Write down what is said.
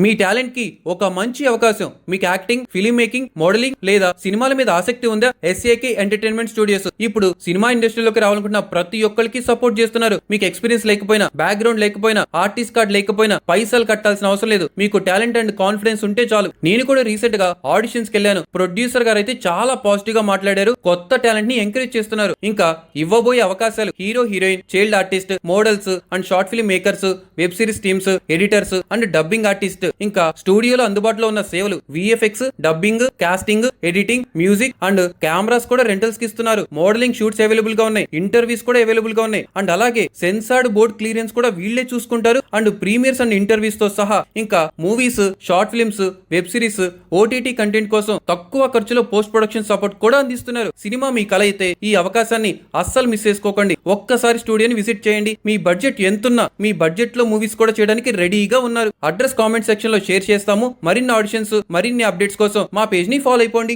మీ talent కి ఒక మంచి అవకాశం. మీకు యాక్టింగ్, ఫిలిం మేకింగ్, మోడలింగ్ లేదా సినిమాల మీద ఆసక్తి ఉందా? ఎస్ఏకే ఎంటర్టైన్మెంట్ స్టూడియోస్ ఇప్పుడు సినిమా ఇండస్ట్రీలోకి రావాలనుకున్న ప్రతి ఒక్కరికి సపోర్ట్ చేస్తున్నారు. మీకు ఎక్స్పీరియన్స్ లేకపోయినా, బ్యాక్గ్రౌండ్ లేకపోయినా, ఆర్టిస్ట్ కార్డ్ లేకపోయినా, పైసలు కట్టాల్సిన అవసరం లేదు. మీకు టాలెంట్ అండ్ కాన్ఫిడెన్స్ ఉంటే చాలు. నేను కూడా రీసెంట్ గా ఆడిషన్స్ కి వెళ్ళాను. ప్రొడ్యూసర్ గారు అయితే చాలా పాజిటివ్ గా మాట్లాడారు. కొత్త టాలెంట్ ని ఎంకరేజ్ చేస్తున్నారు. ఇంకా ఇవ్వబోయే అవకాశాలు hero, heroine, child artist, models and short film makers, web series teams, editors and dubbing artist, ఇంకా స్టూడియోలో అందుబాటులో ఉన్న సేవలు VFX, dubbing, casting, editing, music and cameras కూడా రెంటల్స్ కి ఇస్తున్నారు. మోడలింగ్ షూట్స్ అవైలబుల్ గా ఉన్నాయి. ఇంటర్వ్యూస్ కూడా అవైలబుల్ గా ఉన్నాయి. అండ్ అలాగే సెన్సార్డ్ బోర్డ్ క్లియరెన్స్ కూడా వీళ్ళే చూసుకుంటారు. అండ్ ప్రీమియర్స్ అండ్ ఇంటర్వ్యూస్ తో సహా ఇంకా movies, short films, web series, OTT content కోసం తక్కువ ఖర్చులో పోస్ట్ ప్రొడక్షన్ సపోర్ట్ కూడా అందిస్తున్నారు. సినిమా మీ కల అయితే ఈ అవకాశాన్ని అస్సలు మిస్ చేసుకోకండి. ఒక్కసారి స్టూడియోని విజిట్ చేయండి. మీ బడ్జెట్ ఎంతున్నా మీ బడ్జెట్ లో మూవీస్ కూడా చేయడానికి రెడీగా ఉన్నారు. అడ్రస్ కామెంట్ సెక్షన్ లో షేర్ చేస్తాము. మరిన్ని ఆడిషన్స్, మరిన్ని అప్డేట్స్ కోసం మా పేజ్ ని ఫాలో అయిపోండి.